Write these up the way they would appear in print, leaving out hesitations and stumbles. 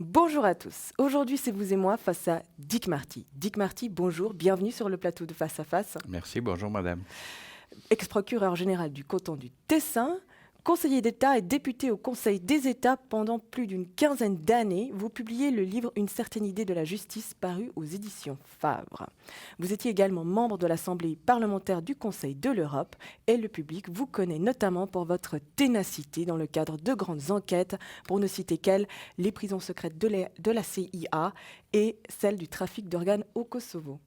Bonjour à tous. Aujourd'hui, c'est vous et moi face à Dick Marty. Dick Marty, bonjour, bienvenue sur le plateau de Face à Face. Merci, bonjour madame. Ex-procureur général du canton du Tessin, conseiller d'État et député au Conseil des États pendant plus d'une quinzaine d'années, vous publiez le livre Une certaine idée de la justice paru aux éditions Favre. Vous étiez également membre de l'Assemblée parlementaire du Conseil de l'Europe et le public vous connaît notamment pour votre ténacité dans le cadre de grandes enquêtes, pour ne citer qu'elles, les prisons secrètes de la CIA et celle du trafic d'organes au Kosovo.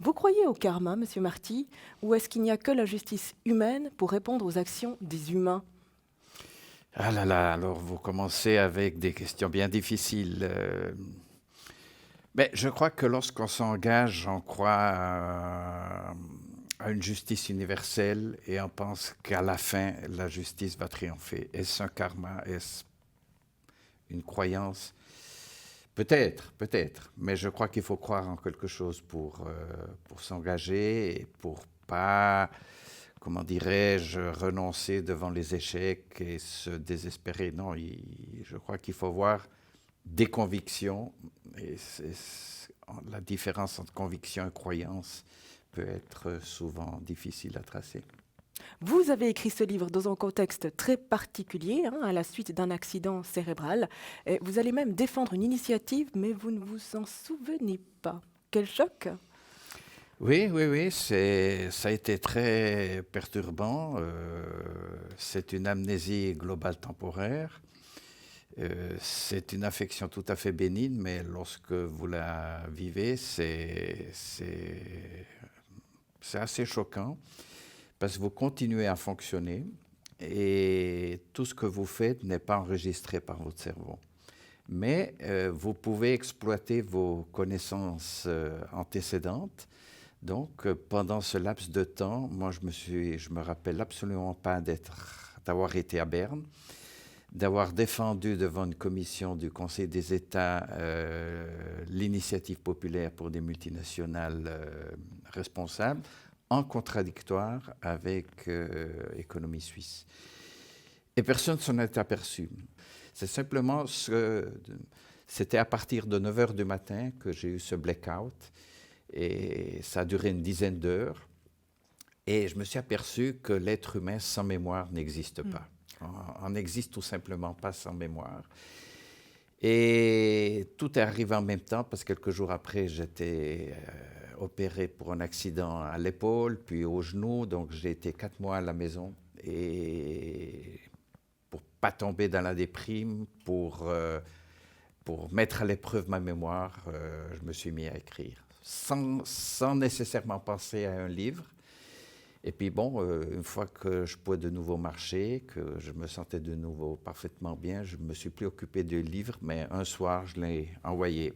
Vous croyez au karma, Monsieur Marty, ou est-ce qu'il n'y a que la justice humaine pour répondre aux actions des humains? Ah là là, alors vous commencez avec des questions bien difficiles. Mais je crois que lorsqu'on s'engage, on croit à une justice universelle et on pense qu'à la fin, la justice va triompher. Est-ce un karma? Est-ce une croyance? Peut-être, peut-être. Mais je crois qu'il faut croire en quelque chose pour s'engager et pour pas, comment dirais-je, renoncer devant les échecs et se désespérer. Non, je crois qu'il faut voir des convictions. Et la différence entre conviction et croyance peut être souvent difficile à tracer. Vous avez écrit ce livre dans un contexte très particulier, à la suite d'un accident cérébral. Et vous allez même défendre une initiative, mais vous ne vous en souvenez pas. Quel choc! Oui, oui, oui, ça a été très perturbant. C'est une amnésie globale temporaire. C'est une affection tout à fait bénigne, mais lorsque vous la vivez, c'est assez choquant parce que vous continuez à fonctionner et tout ce que vous faites n'est pas enregistré par votre cerveau. Mais vous pouvez exploiter vos connaissances antécédentes. Donc, pendant ce laps de temps, moi, je me rappelle absolument pas d'avoir été à Berne, d'avoir défendu devant une commission du Conseil des États l'initiative populaire pour des multinationales responsables, en contradictoire avec Économie suisse. Et personne ne s'en est aperçu. C'est simplement c'était à partir de 9 h du matin que j'ai eu ce blackout. Et ça a duré une dizaine d'heures. Et je me suis aperçu que l'être humain sans mémoire n'existe pas. On n'existe tout simplement pas sans mémoire. Et tout est arrivé en même temps parce que quelques jours après, j'étais opéré pour un accident à l'épaule, puis au genou. Donc j'ai été 4 mois à la maison. Et pour pas tomber dans la déprime, pour mettre à l'épreuve ma mémoire, je me suis mis à écrire. Sans nécessairement penser à un livre. Et puis bon, une fois que je pouvais de nouveau marcher, que je me sentais de nouveau parfaitement bien, je ne me suis plus occupé du livre, mais un soir, je l'ai envoyé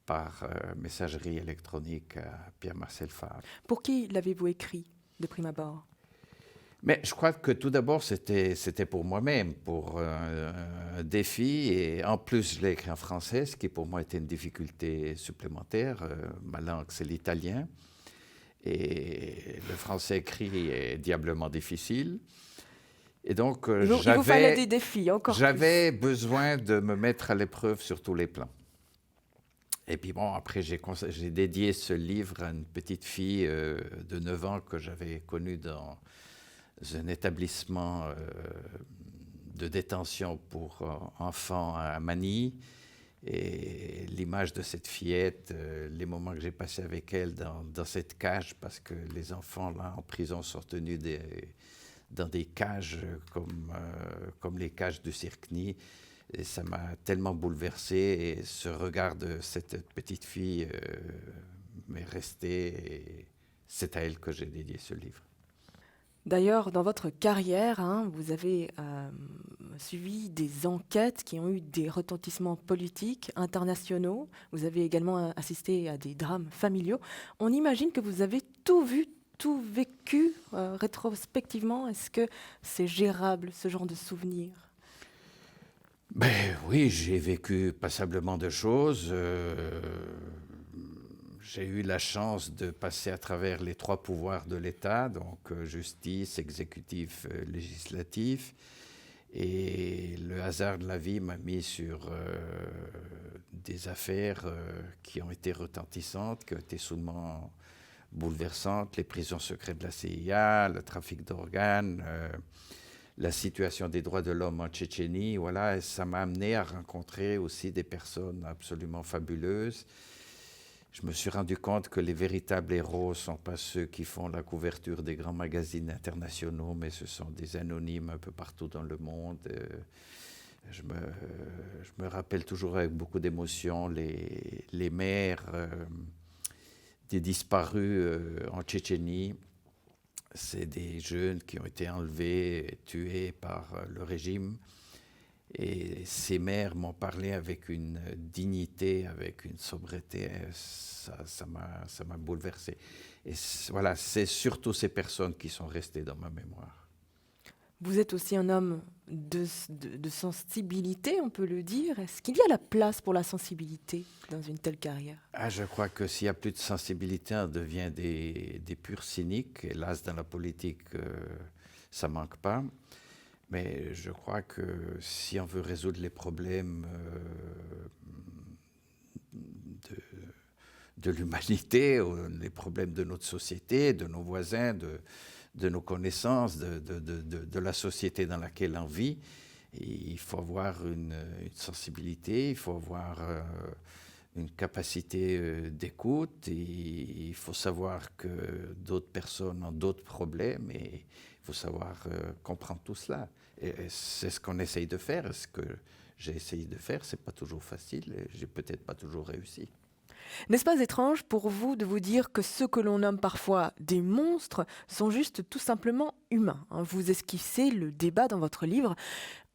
par messagerie électronique à Pierre-Marcel Favre. Pour qui l'avez-vous écrit de prime abord? Mais je crois que tout d'abord, c'était pour moi-même, pour un défi. Et en plus, je l'ai écrit en français, ce qui pour moi était une difficulté supplémentaire. Ma langue, c'est l'italien. Et le français écrit est diablement difficile. Et donc, Il vous fallait des défis, encore j'avais besoin de me mettre à l'épreuve sur tous les plans. Et puis bon, après, j'ai dédié ce livre à une petite fille de 9 ans que j'avais connue dans un établissement de détention pour enfants à Manille. Et l'image de cette fillette, les moments que j'ai passés avec elle dans cette cage, parce que les enfants là en prison sont tenus dans des cages comme les cages du Cirkni. Et ça m'a tellement bouleversé. Et ce regard de cette petite fille m'est resté. Et c'est à elle que j'ai dédié ce livre. D'ailleurs, dans votre carrière, vous avez suivi des enquêtes qui ont eu des retentissements politiques internationaux. Vous avez également assisté à des drames familiaux. On imagine que vous avez tout vu, tout vécu rétrospectivement. Est-ce que c'est gérable, ce genre de souvenirs? Ben oui, j'ai vécu passablement de choses. J'ai eu la chance de passer à travers les 3 pouvoirs de l'État, donc justice, exécutif, législatif. Et le hasard de la vie m'a mis sur des affaires qui ont été retentissantes, qui ont été soudainement bouleversantes, les prisons secrètes de la CIA, le trafic d'organes, la situation des droits de l'homme en Tchétchénie, voilà, et ça m'a amené à rencontrer aussi des personnes absolument fabuleuses. Je me suis rendu compte que les véritables héros ne sont pas ceux qui font la couverture des grands magazines internationaux, mais ce sont des anonymes un peu partout dans le monde. Je me rappelle toujours avec beaucoup d'émotion les mères des disparus en Tchétchénie. C'est des jeunes qui ont été enlevés, tués par le régime. Et ces mères m'ont parlé avec une dignité, avec une sobriété. Ça m'a bouleversé. Et voilà, c'est surtout ces personnes qui sont restées dans ma mémoire. Vous êtes aussi un homme de sensibilité, on peut le dire. Est-ce qu'il y a la place pour la sensibilité dans une telle carrière? Je crois que s'il n'y a plus de sensibilité, on devient des purs cyniques. Hélas, dans la politique, ça ne manque pas. Mais je crois que si on veut résoudre les problèmes de l'humanité, les problèmes de notre société, de nos voisins, de nos connaissances, de la société dans laquelle on vit, il faut avoir une sensibilité, il faut avoir une capacité d'écoute, et il faut savoir que d'autres personnes ont d'autres problèmes, et il faut savoir comprendre tout cela. Et c'est ce qu'on essaye de faire. Ce que j'ai essayé de faire, c'est pas toujours facile, et j'ai peut-être pas toujours réussi. N'est-ce pas étrange pour vous de vous dire que ceux que l'on nomme parfois des monstres sont juste tout simplement humains, hein? Vous esquissez le débat dans votre livre.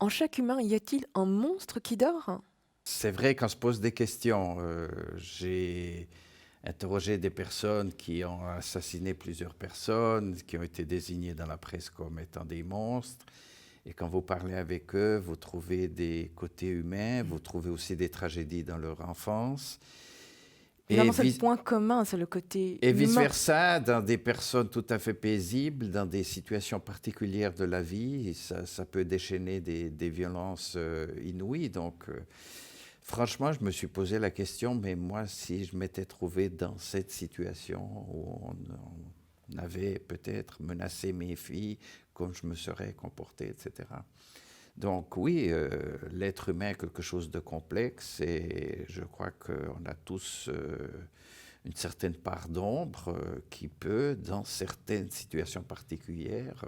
En chaque humain, y a-t-il un monstre qui dort? C'est vrai qu'on se pose des questions. J'ai interrogé des personnes qui ont assassiné plusieurs personnes, qui ont été désignées dans la presse comme étant des monstres. Et quand vous parlez avec eux, vous trouvez des côtés humains, vous trouvez aussi des tragédies dans leur enfance. Finalement, c'est le point commun, c'est le côté et humain. vice-versa, dans des personnes tout à fait paisibles, dans des situations particulières de la vie, ça peut déchaîner des violences inouïes. Donc, franchement, je me suis posé la question, mais moi, si je m'étais trouvé dans cette situation où on avait peut-être menacé mes filles, comme je me serais comporté, etc. Donc oui, l'être humain est quelque chose de complexe, et je crois qu'on a tous une certaine part d'ombre qui peut, dans certaines situations particulières,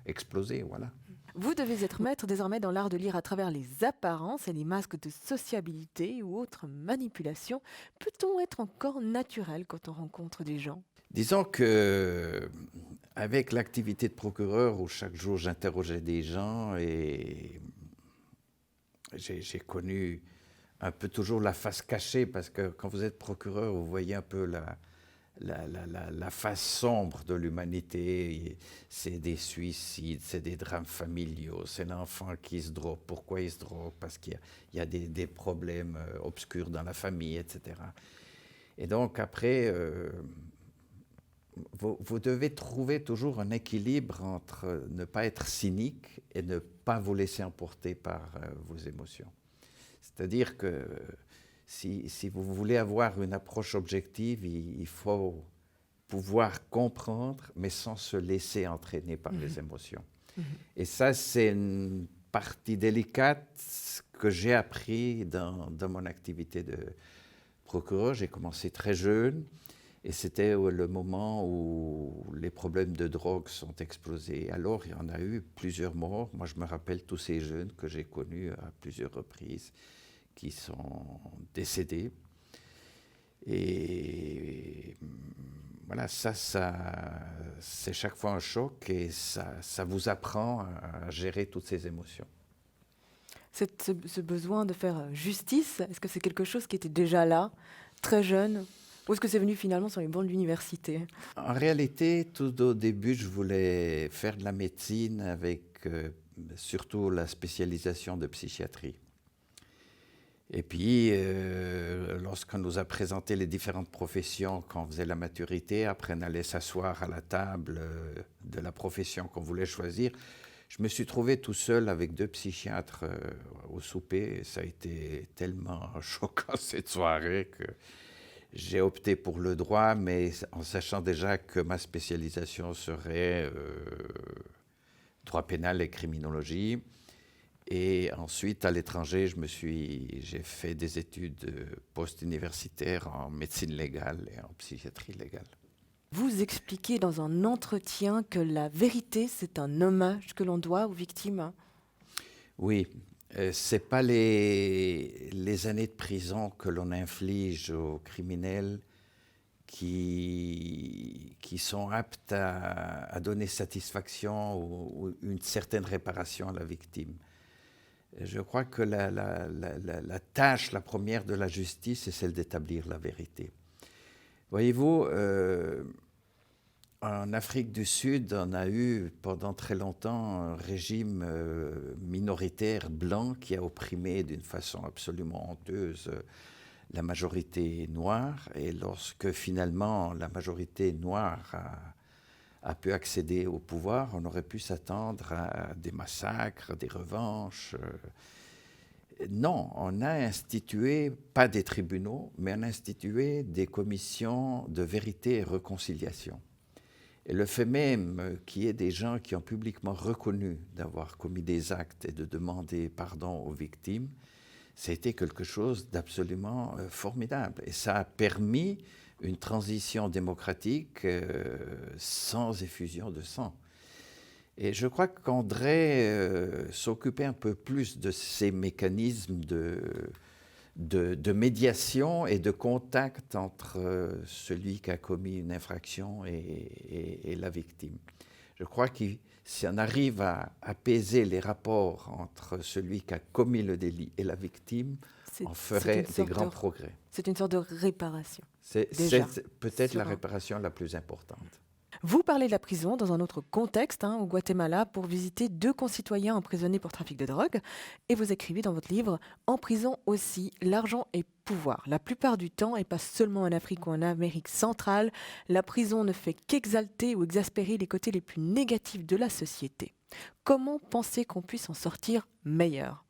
exploser. Voilà. Vous devez être maître désormais dans l'art de lire à travers les apparences et les masques de sociabilité ou autres manipulations. Peut-on être encore naturel quand on rencontre des gens? Disons que avec l'activité de procureur, où chaque jour j'interrogeais des gens, et j'ai connu un peu toujours la face cachée, parce que quand vous êtes procureur, vous voyez un peu la face sombre de l'humanité. C'est des suicides, c'est des drames familiaux, c'est l'enfant qui se drogue. Pourquoi il se drogue? Parce qu'il y a des problèmes obscurs dans la famille, etc. Et donc après... Vous devez trouver toujours un équilibre entre ne pas être cynique et ne pas vous laisser emporter par vos émotions. C'est-à-dire que si vous voulez avoir une approche objective, il faut pouvoir comprendre, mais sans se laisser entraîner par les émotions. Et ça, c'est une partie délicate que j'ai appris dans mon activité de procureur. J'ai commencé très jeune. Et c'était le moment où les problèmes de drogue sont explosés. Alors, il y en a eu plusieurs morts. Moi, je me rappelle tous ces jeunes que j'ai connus à plusieurs reprises qui sont décédés. Et voilà, ça c'est chaque fois un choc, et ça vous apprend à gérer toutes ces émotions. Ce besoin de faire justice, est-ce que c'est quelque chose qui était déjà là, très jeune? Ou est-ce que c'est venu finalement sur les bancs de l'université? En réalité, tout au début, je voulais faire de la médecine avec surtout la spécialisation de psychiatrie. Et puis, lorsqu'on nous a présenté les différentes professions quand on faisait la maturité, après on allait s'asseoir à la table de la profession qu'on voulait choisir, Je me suis trouvé tout seul avec 2 psychiatres au souper. Et ça a été tellement choquant cette soirée que j'ai opté pour le droit, mais en sachant déjà que ma spécialisation serait droit pénal et criminologie. Et ensuite, à l'étranger, j'ai fait des études post-universitaires en médecine légale et en psychiatrie légale. Vous expliquez dans un entretien que la vérité, c'est un hommage que l'on doit aux victimes. Oui, ce n'est pas les années de prison que l'on inflige aux criminels qui sont aptes à donner satisfaction ou une certaine réparation à la victime. Je crois que la tâche, la première de la justice, c'est celle d'établir la vérité. Voyez-vous, en Afrique du Sud, on a eu pendant très longtemps un régime minoritaire blanc qui a opprimé d'une façon absolument honteuse la majorité noire. Et lorsque finalement la majorité noire a pu accéder au pouvoir, on aurait pu s'attendre à des massacres, des revanches. Non, on a institué, pas des tribunaux, mais on a institué des commissions de vérité et réconciliation. Et le fait même qu'il y ait des gens qui ont publiquement reconnu d'avoir commis des actes et de demander pardon aux victimes, ça a été quelque chose d'absolument formidable. Et ça a permis une transition démocratique sans effusion de sang. Et je crois qu'André s'occupait un peu plus de ces mécanismes de médiation et de contact entre celui qui a commis une infraction et la victime. Je crois que si on arrive à apaiser les rapports entre celui qui a commis le délit et la victime, on ferait des grands progrès. C'est une sorte de réparation. C'est peut-être la réparation la plus importante. Vous parlez de la prison dans un autre contexte, au Guatemala, pour visiter 2 concitoyens emprisonnés pour trafic de drogue. Et vous écrivez dans votre livre « En prison aussi, l'argent est pouvoir ». La plupart du temps, et pas seulement en Afrique ou en Amérique centrale, la prison ne fait qu'exalter ou exaspérer les côtés les plus négatifs de la société. Comment penser qu'on puisse en sortir meilleur ?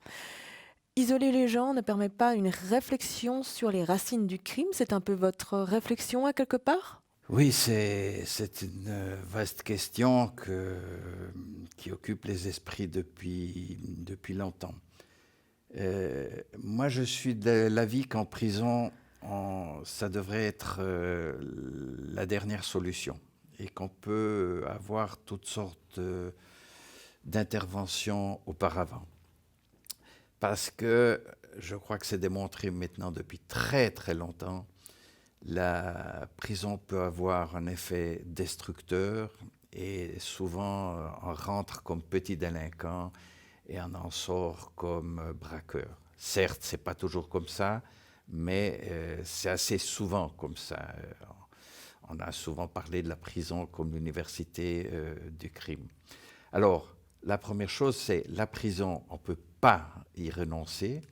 Isoler les gens ne permet pas une réflexion sur les racines du crime. C'est un peu votre réflexion à quelque part ? Oui, c'est une vaste question qui occupe les esprits depuis longtemps. Moi, je suis de l'avis qu'en prison, ça devrait être la dernière solution et qu'on peut avoir toutes sortes d'interventions auparavant. Parce que je crois que c'est démontré maintenant depuis très très longtemps, la prison peut avoir un effet destructeur et souvent on rentre comme petit délinquant et on en sort comme braqueur. Certes, ce n'est pas toujours comme ça, mais c'est assez souvent comme ça. On a souvent parlé de la prison comme l'université du crime. Alors, la première chose, c'est la prison, on ne peut pas y renoncer,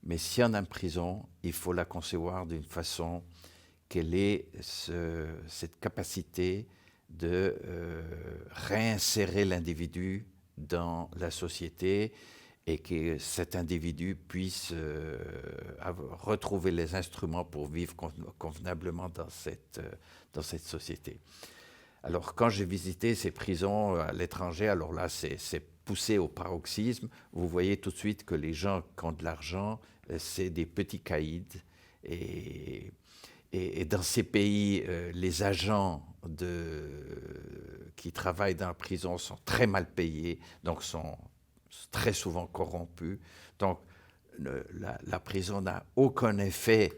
mais si on a une prison, il faut la concevoir d'une façon qu'elle ait cette capacité de réinsérer l'individu dans la société et que cet individu puisse retrouver les instruments pour vivre convenablement dans cette société. Alors, quand j'ai visité ces prisons à l'étranger, alors là, c'est poussé au paroxysme. Vous voyez tout de suite que les gens qui ont de l'argent, c'est des petits caïds. Et dans ces pays, les agents qui travaillent dans la prison sont très mal payés, donc sont très souvent corrompus. Donc, la prison n'a aucun effet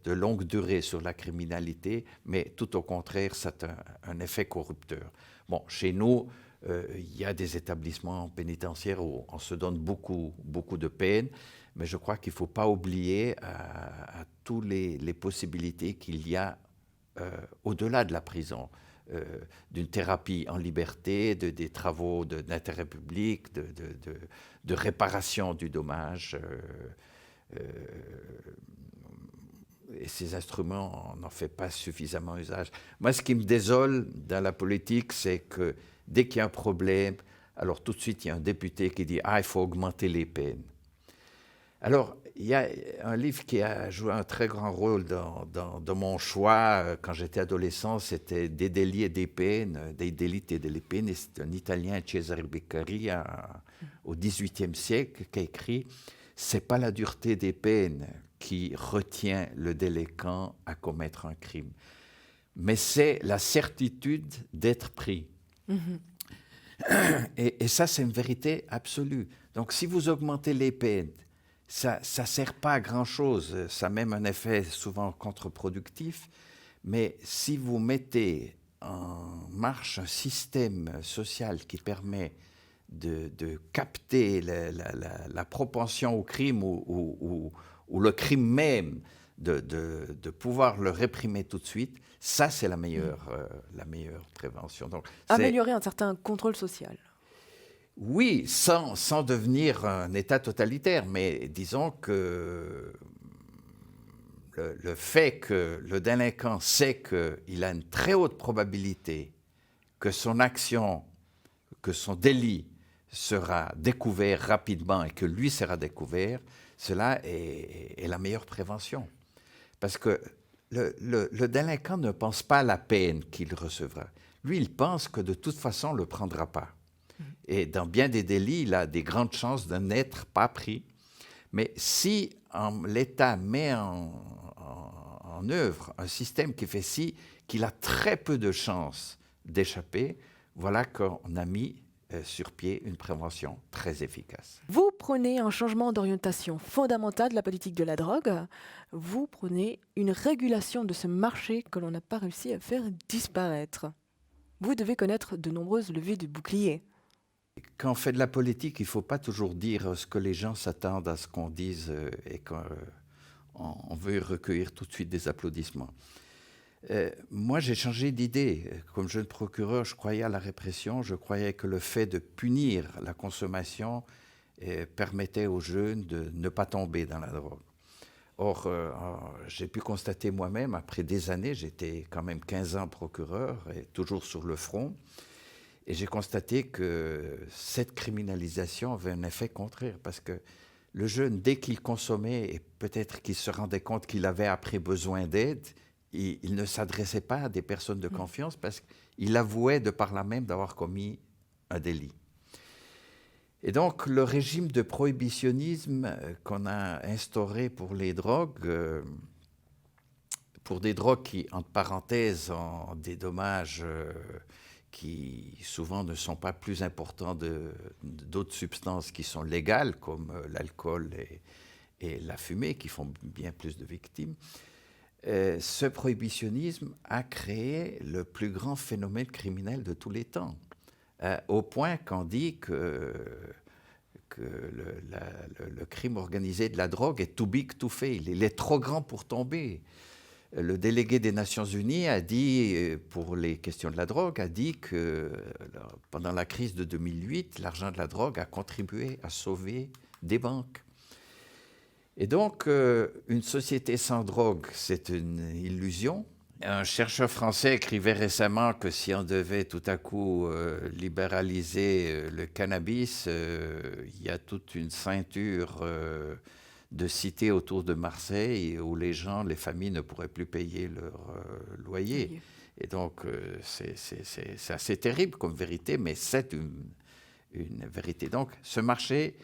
de longue durée sur la criminalité, mais tout au contraire, c'est un effet corrupteur. Bon, chez nous, il y a des établissements pénitentiaires où on se donne beaucoup de peine, mais je crois qu'il ne faut pas oublier à toutes les possibilités qu'il y a au-delà de la prison, d'une thérapie en liberté, des travaux d'intérêt public, de réparation du dommage. Et ces instruments, on n'en fait pas suffisamment usage. Moi, ce qui me désole dans la politique, c'est que dès qu'il y a un problème, Alors tout de suite, il y a un député qui dit « Ah, il faut augmenter les peines ». Alors, il y a un livre qui a joué un très grand rôle dans mon choix quand j'étais adolescent, c'était Des délits et des peines, Dei delitti e delle pene, et c'est un Italien, Cesare Beccari, au XVIIIe siècle, qui a écrit « C'est pas la dureté des peines qui retient le délinquant à commettre un crime, mais c'est la certitude d'être pris. Et ça, c'est une vérité absolue. Donc, si vous augmentez les peines, ça ne sert pas à grand-chose. Ça a même un effet souvent contre-productif. Mais si vous mettez en marche un système social qui permet de capter la propension au crime ou le crime même, de pouvoir le réprimer tout de suite, ça, c'est la meilleure prévention. Donc, améliorer un certain contrôle social. Oui, sans devenir un État totalitaire, mais disons que le fait que le délinquant sait qu'il a une très haute probabilité que son action, que son délit sera découvert rapidement et que lui sera découvert, cela est la meilleure prévention. Parce que le délinquant ne pense pas à la peine qu'il recevra. Lui, il pense que de toute façon, on ne le prendra pas. Et dans bien des délits, il a des grandes chances de n'être pas pris. Mais si l'État met en œuvre un système qui fait qu'il a très peu de chances d'échapper, voilà qu'on a mis sur pied une prévention très efficace. Vous prenez un changement d'orientation fondamental de la politique de la drogue. Vous prenez une régulation de ce marché que l'on n'a pas réussi à faire disparaître. Vous devez connaître de nombreuses levées de boucliers. Quand on fait de la politique, il ne faut pas toujours dire ce que les gens s'attendent à ce qu'on dise et qu'on veut recueillir tout de suite des applaudissements. Moi, j'ai changé d'idée. Comme jeune procureur, je croyais à la répression. Je croyais que le fait de punir la consommation permettait aux jeunes de ne pas tomber dans la drogue. Or, j'ai pu constater moi-même, après des années, j'étais quand même 15 ans procureur et toujours sur le front, et j'ai constaté que cette criminalisation avait un effet contraire, parce que le jeune, dès qu'il consommait, et peut-être qu'il se rendait compte qu'il avait après besoin d'aide, il ne s'adressait pas à des personnes de confiance parce qu'il avouait de par là même d'avoir commis un délit. Et donc, le régime de prohibitionnisme qu'on a instauré pour les drogues, pour des drogues qui, entre parenthèses, ont des dommages qui souvent ne sont pas plus importants d'autres substances qui sont légales, comme l'alcool et la fumée, qui font bien plus de victimes. Ce prohibitionnisme a créé le plus grand phénomène criminel de tous les temps, au point qu'on dit que le crime organisé de la drogue est too big to fail, il est trop grand pour tomber. Le délégué des Nations Unies a dit, pour les questions de la drogue, a dit que pendant la crise de 2008, l'argent de la drogue a contribué à sauver des banques. Et donc, une société sans drogue, c'est une illusion. Un chercheur français écrivait récemment que si on devait tout à coup libéraliser le cannabis, il y a toute une ceinture de cités autour de Marseille où les gens, les familles ne pourraient plus payer leur loyer. Et donc, c'est assez terrible comme vérité, mais c'est une vérité. Donc, ce marché,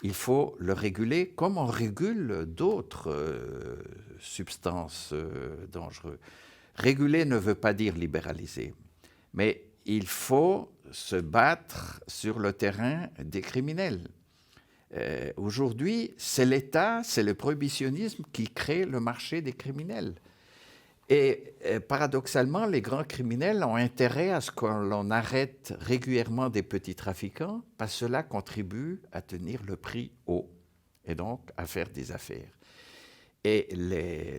il faut le réguler comme on régule d'autres substances dangereuses. Réguler ne veut pas dire libéraliser, mais il faut se battre sur le terrain des criminels. Aujourd'hui, c'est l'État, c'est le prohibitionnisme qui crée le marché des criminels. Et paradoxalement, les grands criminels ont intérêt à ce qu'on arrête régulièrement des petits trafiquants, parce que cela contribue à tenir le prix haut et donc à faire des affaires. Et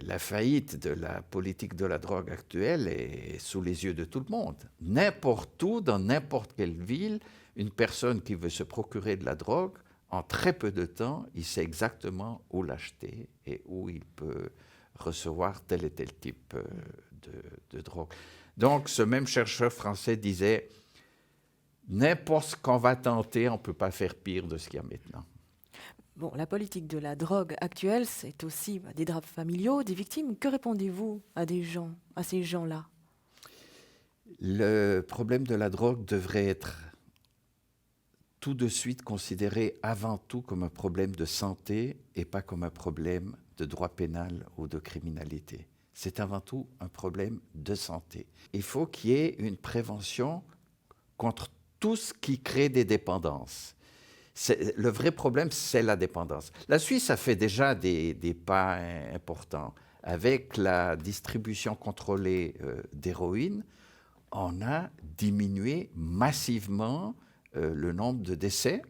la faillite de la politique de la drogue actuelle est sous les yeux de tout le monde. N'importe où, dans n'importe quelle ville, une personne qui veut se procurer de la drogue, en très peu de temps, il sait exactement où l'acheter et où il peut recevoir tel et tel type de drogue. Donc, ce même chercheur français disait n'importe ce qu'on va tenter, on ne peut pas faire pire de ce qu'il y a maintenant. Bon, la politique de la drogue actuelle, c'est aussi des drames familiaux, des victimes. Que répondez-vous à ces gens-là? Le problème de la drogue devrait être tout de suite considéré avant tout comme un problème de santé et pas comme un problème de droit pénal ou de criminalité. C'est avant tout un problème de santé. Il faut qu'il y ait une prévention contre tout ce qui crée des dépendances. Le vrai problème, c'est la dépendance. La Suisse a fait déjà des pas importants. Avec la distribution contrôlée d'héroïne, on a diminué massivement le nombre de décès.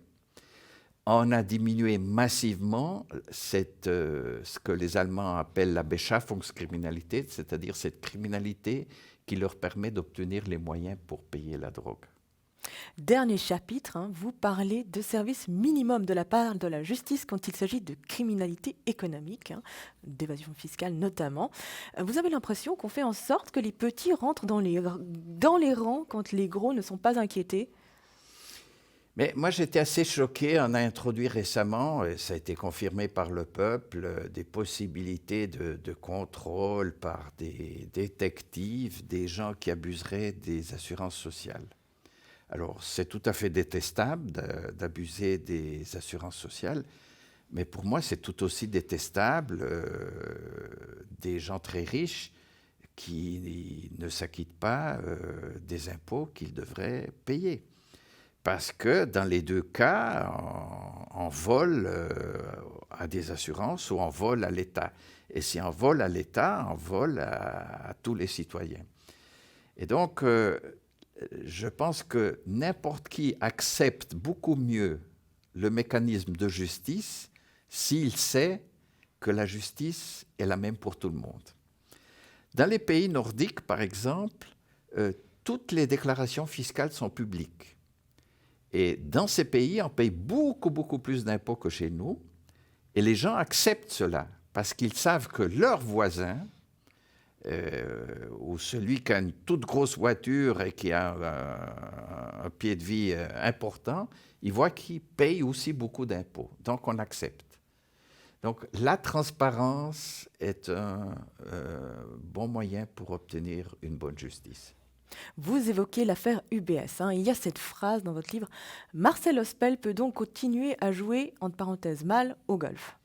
On a diminué massivement ce que les Allemands appellent la Beschaffungskriminalität, c'est-à-dire cette criminalité qui leur permet d'obtenir les moyens pour payer la drogue. Dernier chapitre, vous parlez de services minimum de la part de la justice quand il s'agit de criminalité économique, d'évasion fiscale notamment. Vous avez l'impression qu'on fait en sorte que les petits rentrent dans les rangs quand les gros ne sont pas inquiétés? Mais moi, j'étais assez choqué. On a introduit récemment, et ça a été confirmé par le peuple, des possibilités de contrôle par des détectives, des gens qui abuseraient des assurances sociales. Alors, c'est tout à fait détestable d'abuser des assurances sociales, mais pour moi, c'est tout aussi détestable des gens très riches qui ne s'acquittent pas des impôts qu'ils devraient payer. Parce que dans les deux cas, on vole à des assurances ou on vole à l'État. Et si on vole à l'État, on vole à tous les citoyens. Et donc, je pense que n'importe qui accepte beaucoup mieux le mécanisme de justice s'il sait que la justice est la même pour tout le monde. Dans les pays nordiques, par exemple, toutes les déclarations fiscales sont publiques. Et dans ces pays, on paye beaucoup, beaucoup plus d'impôts que chez nous. Et les gens acceptent cela parce qu'ils savent que leurs voisins, ou celui qui a une toute grosse voiture et qui a un pied de vie important, il voit qu'il paye aussi beaucoup d'impôts. Donc, on accepte. Donc, la transparence est un bon moyen pour obtenir une bonne justice. Vous évoquez l'affaire UBS. Il y a cette phrase dans votre livre: Marcel Ospel peut donc continuer à jouer, entre parenthèses, mal au golf.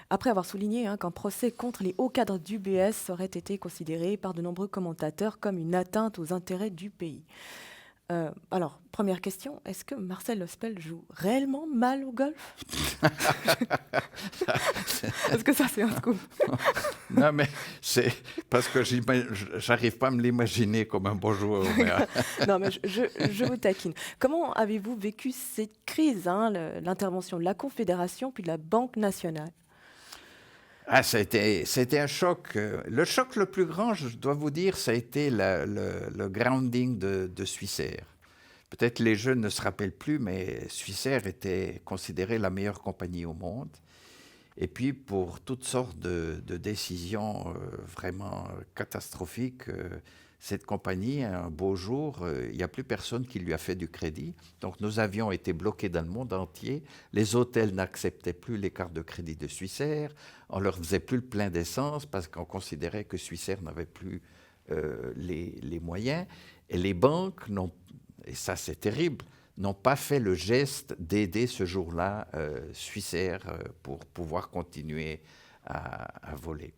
Après avoir souligné qu'un procès contre les hauts cadres d'UBS aurait été considéré par de nombreux commentateurs comme une atteinte aux intérêts du pays. Alors, première question, est-ce que Marcel Ospel joue réellement mal au golf? Est-ce que ça, c'est un scoop? Non, mais c'est parce que j'arrive pas à me l'imaginer comme un bon joueur. Non, mais je vous taquine. Comment avez-vous vécu cette crise, l'intervention de la Confédération puis de la Banque nationale? C'était un choc. Le choc le plus grand, je dois vous dire, ça a été le grounding de Swissair. Peut-être les jeunes ne se rappellent plus, mais Swissair était considérée la meilleure compagnie au monde. Et puis, pour toutes sortes de décisions vraiment catastrophiques, cette compagnie, un beau jour, il n'y a plus personne qui lui a fait du crédit. Donc, nos avions étaient bloqués dans le monde entier. Les hôtels n'acceptaient plus les cartes de crédit de Swissair. On ne leur faisait plus le plein d'essence parce qu'on considérait que Swissair n'avait plus les moyens. Et les banques, et ça c'est terrible, n'ont pas fait le geste d'aider ce jour-là Swissair pour pouvoir continuer à voler.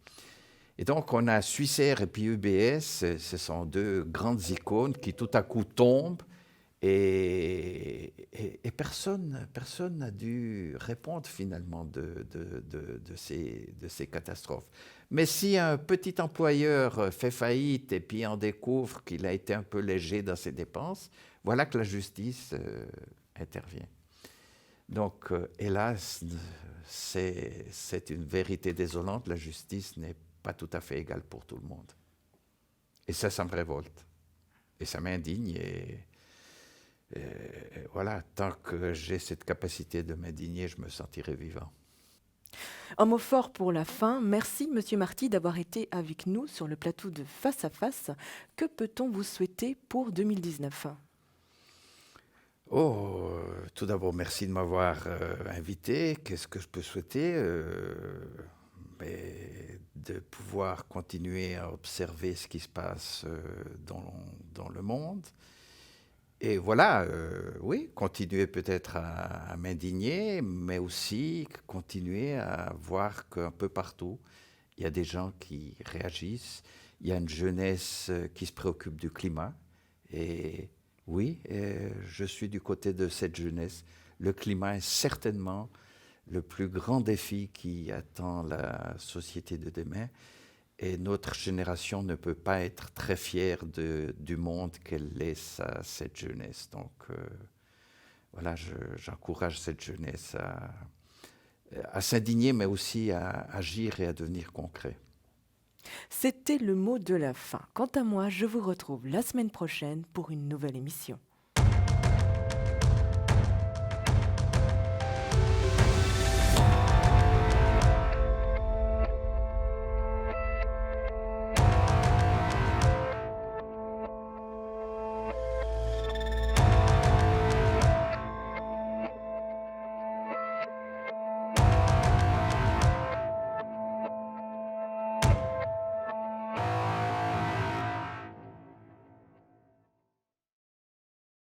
Et donc, on a Swissair et puis UBS, ce sont deux grandes icônes qui tout à coup tombent et personne n'a dû répondre finalement de ces catastrophes. Mais si un petit employeur fait faillite et puis on découvre qu'il a été un peu léger dans ses dépenses, voilà que la justice intervient. Donc, hélas, c'est une vérité désolante, la justice n'est pas tout à fait égale pour tout le monde. Et ça me révolte. Et ça m'indigne. Et voilà, tant que j'ai cette capacité de m'indigner, je me sentirai vivant. Un mot fort pour la fin. Merci, Monsieur Marty, d'avoir été avec nous sur le plateau de Face à Face. Que peut-on vous souhaiter pour 2019 ? Oh, tout d'abord, merci de m'avoir invité. Qu'est-ce que je peux souhaiter? Mais de pouvoir continuer à observer ce qui se passe dans le monde. Et voilà, oui, continuer peut-être à m'indigner, mais aussi continuer à voir qu'un peu partout, il y a des gens qui réagissent, il y a une jeunesse qui se préoccupe du climat. Et oui, je suis du côté de cette jeunesse. Le climat est certainement le plus grand défi qui attend la société de demain. Et notre génération ne peut pas être très fière du monde qu'elle laisse à cette jeunesse. Donc voilà, j'encourage cette jeunesse à s'indigner, mais aussi à agir et à devenir concret. C'était le mot de la fin. Quant à moi, je vous retrouve la semaine prochaine pour une nouvelle émission.